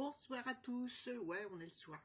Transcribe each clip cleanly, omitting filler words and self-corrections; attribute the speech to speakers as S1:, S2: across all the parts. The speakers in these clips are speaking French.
S1: Bonsoir à tous. Ouais, on est le soir.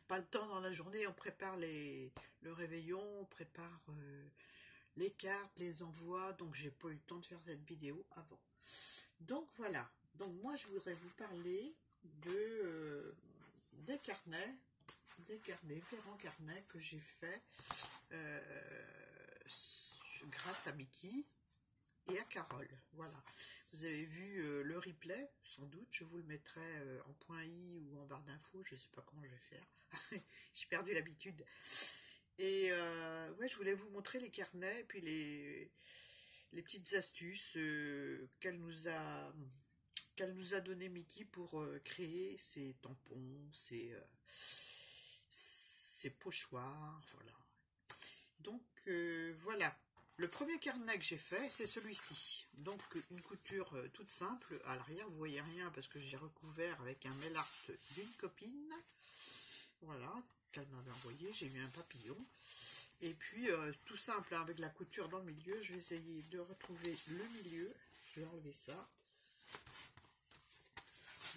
S1: Pas le temps dans la journée, on prépare le réveillon, on prépare les cartes, les envois, donc j'ai pas eu le temps de faire cette vidéo avant. Donc voilà, donc moi je voudrais vous parler de des carnets, différents carnets que j'ai fait grâce à Mickey et à Carole. Voilà, vous avez vu le replay, sans doute, je vous le mettrai en point i ou en barre d'infos, je sais pas comment je vais faire, j'ai perdu l'habitude. Et ouais, je voulais vous montrer les carnets, et puis les petites astuces qu'elle nous a donné Mickey pour créer ses tampons, ses pochoirs, voilà. Donc voilà. Le premier carnet que j'ai fait, c'est celui-ci. Donc une couture toute simple. À l'arrière, vous voyez rien parce que j'ai recouvert avec un mail art d'une copine. Voilà, qu'elle m'avait envoyé. J'ai mis un papillon. Et puis tout simple, hein, avec la couture dans le milieu. Je vais essayer de retrouver le milieu. Je vais enlever ça.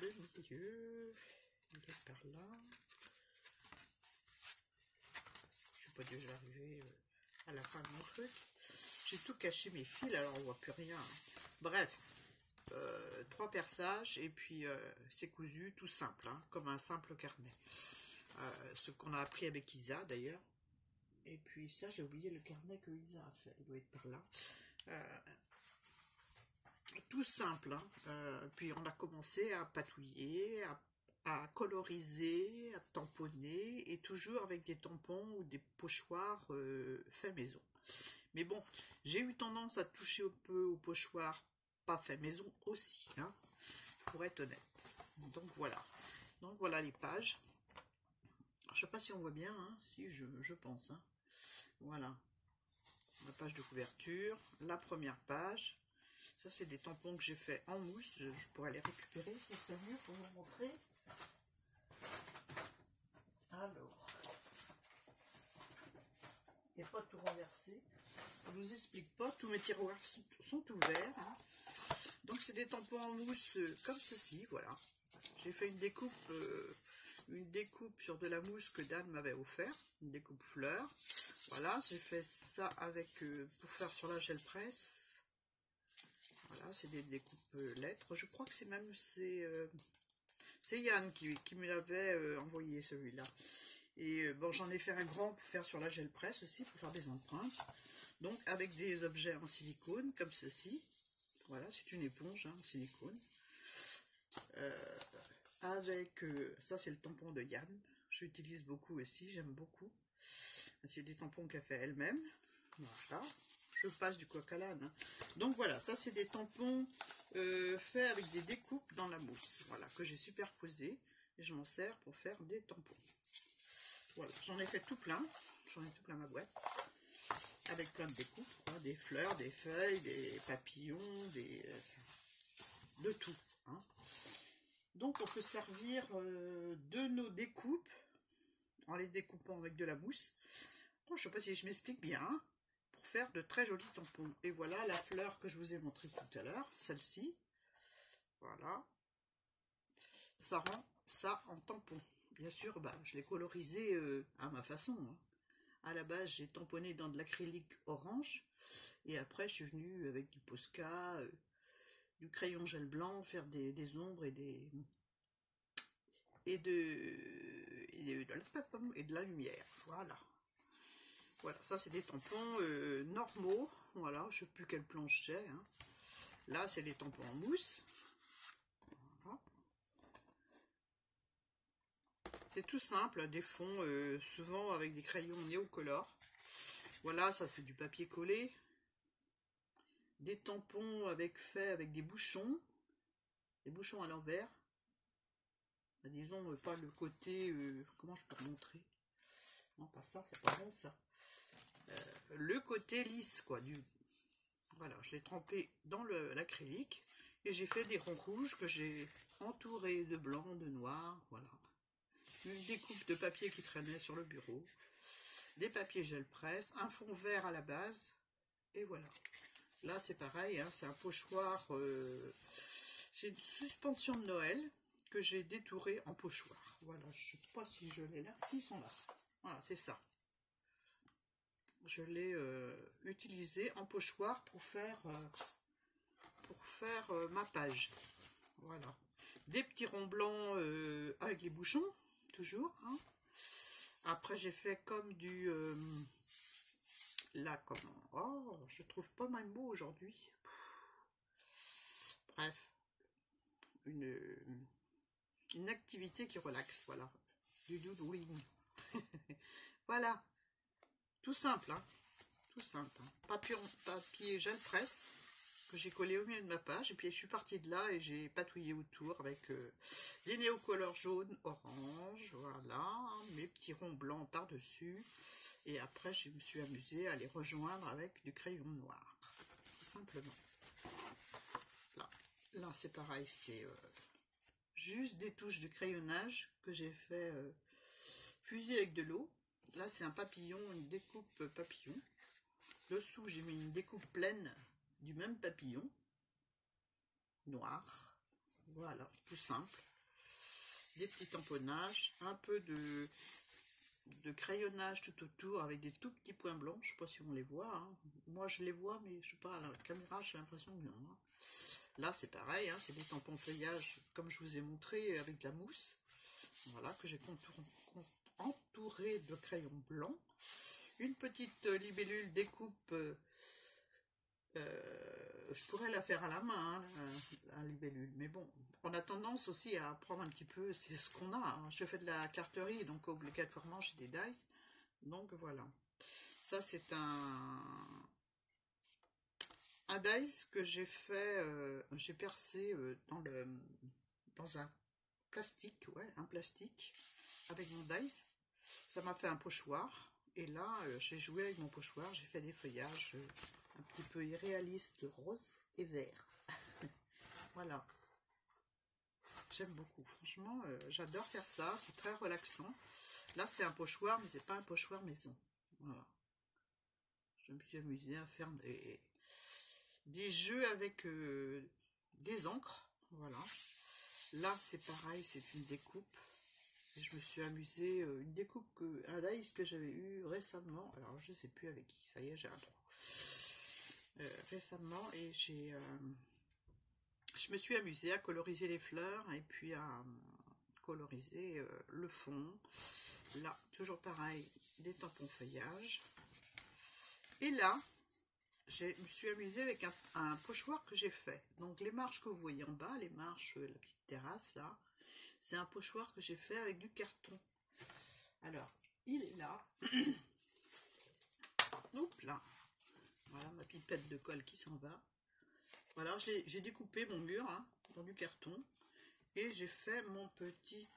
S1: Le milieu, il est par là. Je suis pas déjà arrivée à la fin de mon truc. J'ai tout caché mes fils, alors on voit plus rien. Bref, 3 perçages et puis c'est cousu, tout simple, hein, comme un simple carnet. Ce qu'on a appris avec Isa d'ailleurs. Et puis ça, j'ai oublié le carnet que Isa a fait, il doit être par là. Tout simple, hein. Puis on a commencé à patouiller, à coloriser, à tamponner, et toujours avec des tampons ou des pochoirs faits maison. Mais bon, j'ai eu tendance à toucher un peu au pochoir pas fait maison aussi, hein, pour être honnête. Donc voilà les pages. Alors, je sais pas si on voit bien, hein, si je pense. Hein. Voilà, la page de couverture, la première page. Ça, c'est des tampons que j'ai fait en mousse. Je pourrais les récupérer, ce serait mieux pour vous montrer. Alors, il n'y a pas tout renversé. Je ne vous explique pas, tous mes tiroirs sont ouverts. Hein. Donc, c'est des tampons en mousse comme ceci, voilà. J'ai fait une découpe sur de la mousse que Dan m'avait offert, une découpe fleur. Voilà, j'ai fait ça avec pour faire sur la gel presse. Voilà, c'est des découpes lettres. Je crois que c'est même c'est Yann qui me l'avait envoyé celui-là. Et bon, j'en ai fait un grand pour faire sur la gel presse aussi, pour faire des empreintes. Donc avec des objets en silicone comme ceci. Voilà, c'est une éponge hein, en silicone. Avec ça, c'est le tampon de Yann. J'utilise beaucoup aussi, j'aime beaucoup. C'est des tampons qu'elle fait elle-même. Voilà. Je passe du coq à l'âne. Hein. Donc voilà, ça c'est des tampons faits avec des découpes dans la mousse. Voilà, que j'ai superposé. Et je m'en sers pour faire des tampons. Voilà, j'en ai fait tout plein. J'en ai tout plein ma boîte. Avec plein de découpes. Hein, des fleurs, des feuilles, des papillons, de tout. Hein. Donc on peut servir de nos découpes en les découpant avec de la mousse. Bon, je ne sais pas si je m'explique bien. Hein, pour faire de très jolis tampons. Et voilà la fleur que je vous ai montrée tout à l'heure. Celle-ci. Voilà. Ça rend ça en tampon. Bien sûr, bah, je l'ai colorisé à ma façon. Hein. À la base, j'ai tamponné dans de l'acrylique orange. Et après, je suis venue avec du Posca, du crayon gel blanc, faire des ombres et de la lumière. Voilà. Voilà, ça c'est des tampons normaux. Voilà, je ne sais plus quelle planche c'est. Hein. Là, c'est des tampons en mousse. Voilà. C'est tout simple, des fonds souvent avec des crayons néocolores. Voilà, ça c'est du papier collé. Des tampons faits avec des bouchons à l'envers. Ben, disons, pas le côté... comment je peux montrer? Non, pas ça, c'est pas bon ça. Le côté lisse, quoi. Voilà, je l'ai trempé dans l'acrylique. Et j'ai fait des ronds rouges que j'ai entourés de blanc, de noir. Voilà. Une découpe de papier qui traînait sur le bureau. Des papiers gel presse. Un fond vert à la base. Et voilà. Là, c'est pareil. Hein, c'est un pochoir... c'est une suspension de Noël que j'ai détourés en pochoir. Voilà, je sais pas si je l'ai là. Si, ils sont là. Voilà, c'est ça. Je l'ai utilisé en pochoir pour faire ma page. Voilà. Des petits ronds blancs avec les bouchons, toujours. Hein. Après, j'ai fait comme du... là, comment... Oh, je trouve pas mal beau aujourd'hui. Bref. Une activité qui relaxe, voilà. Du doodling. Voilà. Tout simple, hein. Tout simple. Hein. Papier gel presse que j'ai collé au milieu de ma page. Et puis, je suis partie de là et j'ai patouillé autour avec des néocolores jaunes, orange. Voilà. Mes petits ronds blancs par-dessus. Et après, je me suis amusée à les rejoindre avec du crayon noir. Tout simplement. Là c'est pareil. C'est juste des touches de crayonnage que j'ai fait fuser avec de l'eau. Là, c'est un papillon, une découpe papillon. Dessous, j'ai mis une découpe pleine du même papillon. Noir. Voilà, tout simple. Des petits tamponnages. Un peu de crayonnage tout autour avec des tout petits points blancs. Je ne sais pas si on les voit. Hein. Moi, je les vois, mais je sais pas, à la caméra, j'ai l'impression que non. Hein. Là, c'est pareil. Hein, c'est des tampons feuillage, comme je vous ai montré, avec de la mousse. Voilà, que j'ai entouré de crayon blanc. Une petite libellule découpe, je pourrais la faire à la main, hein, la libellule, mais bon, on a tendance aussi à prendre un petit peu, c'est ce qu'on a, hein. Je fais de la carterie, donc obligatoirement j'ai des dies, donc voilà. Ça c'est un dies que j'ai fait, j'ai percé dans un plastique, ouais, un plastique, avec mon dies. Ça m'a fait un pochoir. Et là, j'ai joué avec mon pochoir. J'ai fait des feuillages un petit peu irréalistes, rose et vert. Voilà. J'aime beaucoup. Franchement, j'adore faire ça. C'est très relaxant. Là, c'est un pochoir, mais c'est pas un pochoir maison. Voilà. Je me suis amusée à faire des jeux avec des encres. Voilà. Là, c'est pareil. C'est une découpe. Et je me suis amusée, une découpe, un dies que j'avais eu récemment, alors je sais plus avec qui, ça y est, j'ai un trou, récemment, et je me suis amusée à coloriser les fleurs, et puis à coloriser le fond. Là, toujours pareil, des tampons feuillage. Et là, je me suis amusée avec un pochoir que j'ai fait. Donc les marches que vous voyez en bas, les marches, la petite terrasse, là, c'est un pochoir que j'ai fait avec du carton. Alors, il est là. Oups là. Voilà ma pipette de colle qui s'en va. Voilà, j'ai découpé mon mur hein, dans du carton. Et j'ai fait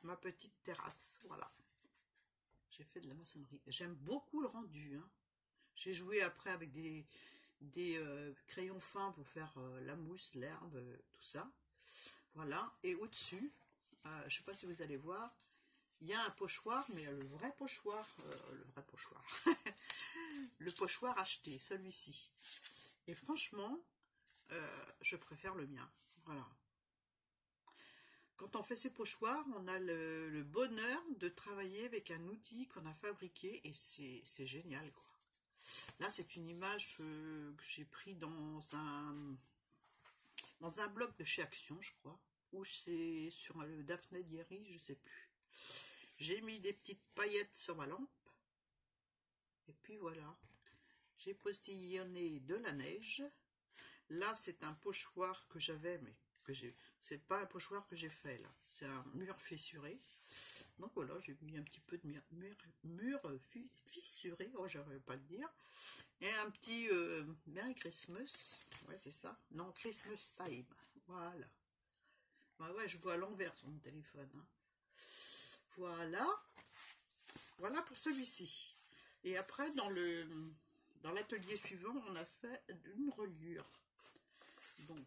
S1: ma petite terrasse. Voilà. J'ai fait de la maçonnerie. J'aime beaucoup le rendu. Hein. J'ai joué après avec des crayons fins pour faire la mousse, l'herbe, tout ça. Voilà. Et au-dessus, je ne sais pas si vous allez voir, il y a un pochoir, mais le vrai pochoir, le pochoir acheté, celui-ci. Et franchement, je préfère le mien. Voilà. Quand on fait ces pochoirs, on a le bonheur de travailler avec un outil qu'on a fabriqué et c'est génial, quoi. Là, c'est une image que j'ai pris dans un blog de chez Action, je crois, ou c'est sur le Daphné Diary, je sais plus. J'ai mis des petites paillettes sur ma lampe. Et puis voilà. J'ai postillonné de la neige. Là, c'est un pochoir que j'avais, mais c'est pas un pochoir que j'ai fait là. C'est un mur fissuré. Donc voilà, j'ai mis un petit peu de mur fissuré. Oh, j'arrive pas à le dire. Et un petit Merry Christmas. Ouais, c'est ça. Non, Christmas time. Voilà. Bah ouais, je vois à l'envers sur mon téléphone. Hein. Voilà. Voilà pour celui-ci. Et après, dans l'atelier suivant, on a fait une reliure. Donc,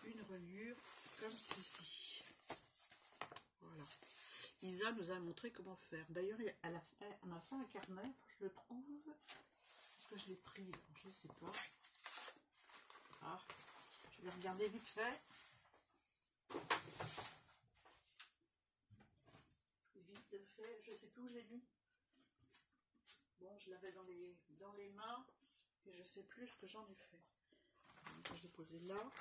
S1: une reliure comme ceci. Voilà. Isa nous a montré comment faire. D'ailleurs, elle a fait un carnet, faut que je le trouve. Est-ce que je l'ai pris? Je ne sais pas. Ah, je vais regarder vite fait. fait, je sais plus où j'ai mis. Bon, je l'avais dans les mains et je sais plus ce que j'en ai fait. Donc, je l'ai posé là.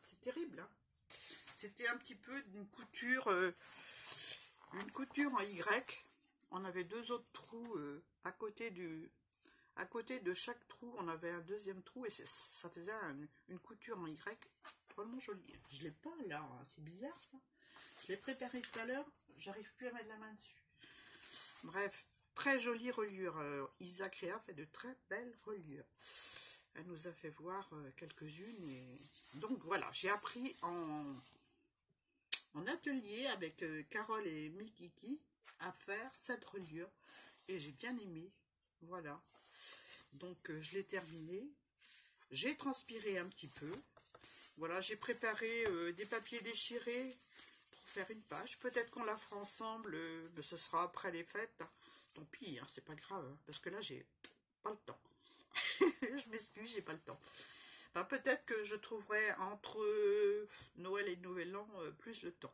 S1: C'est terrible, hein. C'était un petit peu d'une couture, une couture en Y. On avait deux autres trous à côté de chaque trou. On avait un deuxième trou et ça faisait une couture en Y. Vraiment jolie. Je l'ai pas là, hein. C'est bizarre ça. Je l'ai préparé tout à l'heure. J'arrive plus à mettre la main dessus. Bref, très jolie reliure. Isa Créa fait de très belles reliures. Elle nous a fait voir quelques-unes. Et... donc voilà, j'ai appris en atelier avec Carole et Mikiki à faire cette reliure. Et j'ai bien aimé. Voilà. Donc je l'ai terminé. J'ai transpiré un petit peu. Voilà, j'ai préparé des papiers déchirés pour faire une page. Peut-être qu'on la fera ensemble. Mais ce sera après les fêtes. Tant pis, hein, c'est pas grave. Hein, parce que là, j'ai pas le temps. Je m'excuse, j'ai pas le temps. Enfin, peut-être que je trouverai entre Noël et Nouvel An plus le temps.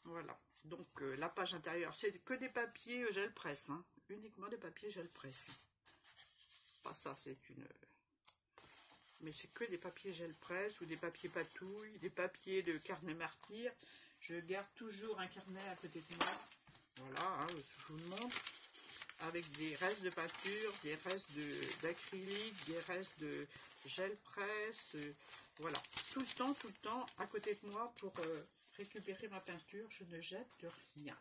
S1: Voilà. Donc, la page intérieure, c'est que des papiers gel presse. Hein, uniquement des papiers gel presse. Pas ça, c'est une... mais c'est que des papiers gel presse ou des papiers patouilles, des papiers de carnet martyr. Je garde toujours un carnet à côté de moi. Voilà, hein, je vous le montre. Avec des restes de peinture, des restes d'acrylique, des restes de gel presse. Voilà, tout le temps, à côté de moi pour récupérer ma peinture. Je ne jette rien.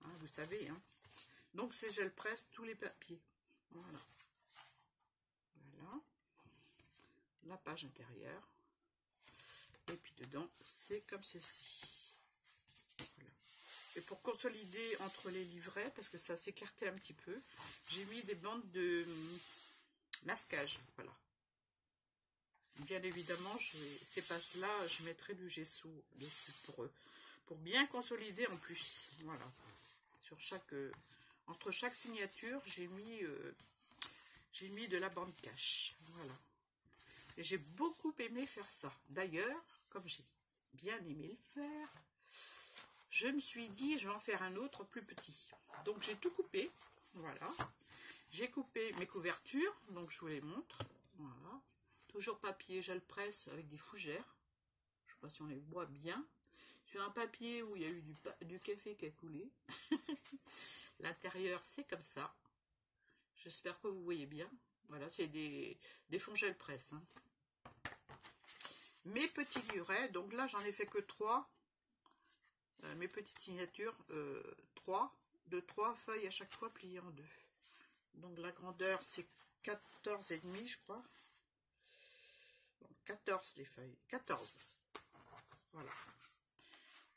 S1: Hein, vous savez, hein. Donc, c'est gel presse, tous les papiers. Voilà. Voilà. La page intérieure. Et puis dedans, c'est comme ceci. Voilà. Et pour consolider entre les livrets, parce que ça s'écartait un petit peu, j'ai mis des bandes de masquage. Voilà. Bien évidemment, ces pages-là, je mettrai du gesso dessus pour bien consolider en plus. Voilà. Sur entre chaque signature, j'ai mis de la bande cache. Voilà. Et j'ai beaucoup aimé faire ça. D'ailleurs, comme j'ai bien aimé le faire, je me suis dit, je vais en faire un autre plus petit. Donc, j'ai tout coupé. Voilà. J'ai coupé mes couvertures. Donc, je vous les montre. Voilà. Toujours papier gel presse avec des fougères. Je ne sais pas si on les voit bien. Sur un papier où il y a eu du café qui a coulé. L'intérieur, c'est comme ça. J'espère que vous voyez bien. Voilà, c'est des fonds gel presse. Hein. Mes petits livrets. Donc là, j'en ai fait que 3. Mes petites signatures, 3 feuilles à chaque fois pliées en 2. Donc la grandeur c'est 14,5 je crois. Donc 14 les feuilles, 14. Voilà.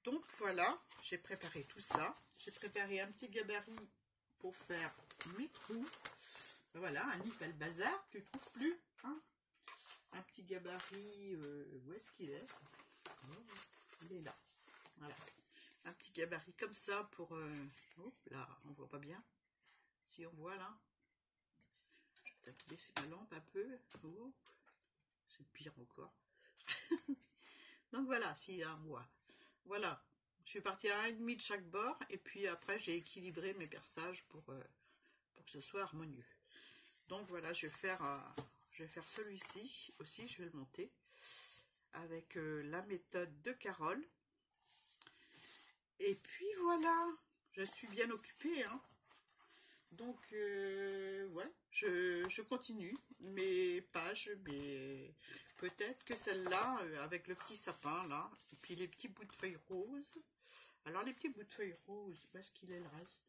S1: Donc voilà, j'ai préparé tout ça. J'ai préparé un petit gabarit pour faire mes trous. Voilà, un Nipel Bazar, tu ne trouves plus. Hein, un petit gabarit, où est-ce qu'il est? Oh, il est là. Voilà. Un petit gabarit comme ça pour... hop là, on voit pas bien. Si on voit là. Je vais peut-être baisser ma lampe un peu. Oh, c'est pire encore. Donc voilà, si on voit. Voilà. Je suis partie à 1,5 de chaque bord. Et puis après, j'ai équilibré mes perçages pour que ce soit harmonieux. Donc voilà, je vais faire celui-ci aussi. Je vais le monter avec la méthode de Carole. Et puis voilà, je suis bien occupée, hein. Donc, ouais, je continue mes pages, mais peut-être que celle-là, avec le petit sapin, là, et puis les petits bouts de feuilles roses. Alors, les petits bouts de feuilles roses, où est-ce qu'il est le reste?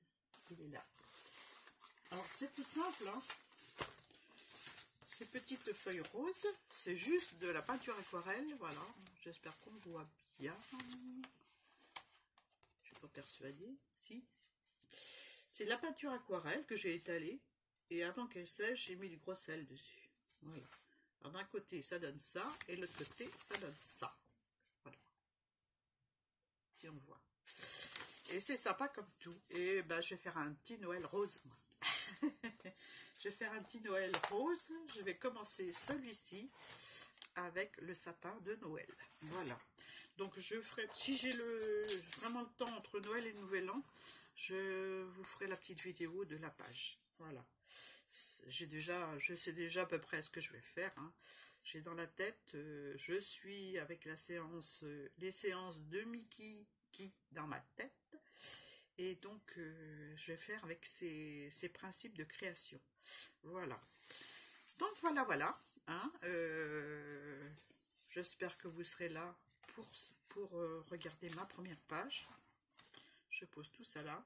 S1: Il est là. Alors, c'est tout simple, hein. Ces petites feuilles roses, c'est juste de la peinture aquarelle, voilà. J'espère qu'on voit bien. Pas persuadée, si. C'est la peinture aquarelle que j'ai étalée et avant qu'elle sèche, j'ai mis du gros sel dessus. Voilà. Alors d'un côté, ça donne ça et de l'autre côté, ça donne ça. Voilà. Si on voit. Et c'est sympa comme tout. Et ben, je vais faire un petit Noël rose. Je vais faire un petit Noël rose. Je vais commencer celui-ci avec le sapin de Noël. Voilà. Donc je ferai, si j'ai vraiment le temps entre Noël et Nouvel An, je vous ferai la petite vidéo de la page. Voilà. Je sais déjà à peu près ce que je vais faire. Hein. J'ai dans la tête, je suis avec la séance, les séances de Mickey qui dans ma tête. Et donc, je vais faire avec ces principes de création. Voilà. Donc, voilà. Hein, j'espère que vous serez là pour regarder ma première page. Je pose tout ça là.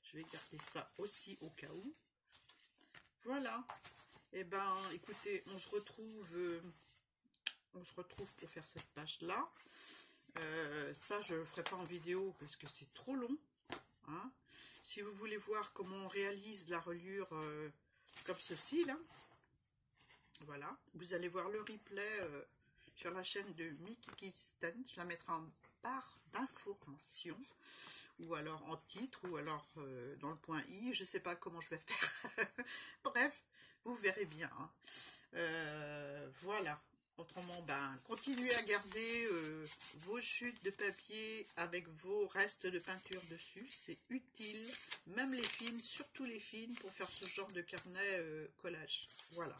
S1: Je vais garder ça aussi au cas où. Voilà. Et ben, écoutez, on se retrouve pour faire cette page-là. Ça, je ne le ferai pas en vidéo parce que c'est trop long. Hein. Si vous voulez voir comment on réalise la reliure comme ceci, là, voilà, vous allez voir le replay sur la chaîne de Mickey Kidston. Je la mettrai en barre d'information, ou alors en titre, ou alors dans le point I, je sais pas comment je vais faire. Bref, vous verrez bien. Hein. Voilà. Autrement, ben, continuez à garder vos chutes de papier avec vos restes de peinture dessus. C'est utile, même les fines, surtout les fines, pour faire ce genre de carnet collage. Voilà.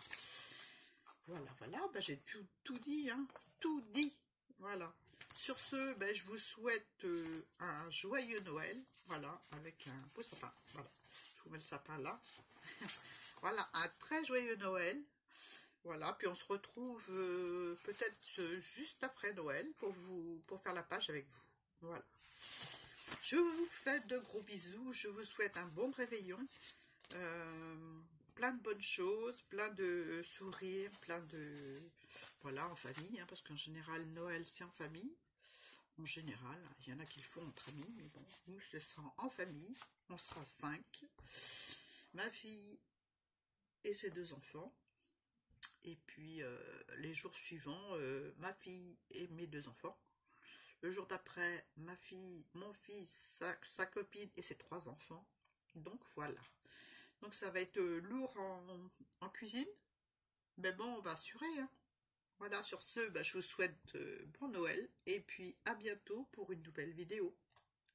S1: Voilà. Ben, j'ai tout dit, hein. Tout dit. Voilà. Sur ce, ben, je vous souhaite un joyeux Noël. Voilà, avec un beau sapin. Voilà. Je vous mets le sapin là. Voilà, un très joyeux Noël. Voilà, puis on se retrouve peut-être juste après Noël pour faire la page avec vous. Voilà. Je vous fais de gros bisous. Je vous souhaite un bon réveillon. Plein de bonnes choses, plein de sourires, plein de... Voilà, en famille, hein, parce qu'en général, Noël, c'est en famille. En général, il y en a qui le font entre amis, mais bon, nous, ce sera en famille. On sera 5. Ma fille et ses 2 enfants. Et puis, les jours suivants, ma fille et mes 2 enfants. Le jour d'après, ma fille, mon fils, sa copine et ses 3 enfants. Donc, voilà. Donc, ça va être lourd en cuisine. Mais bon, on va assurer. Hein. Voilà, sur ce, bah, je vous souhaite bon Noël. Et puis, à bientôt pour une nouvelle vidéo.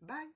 S1: Bye!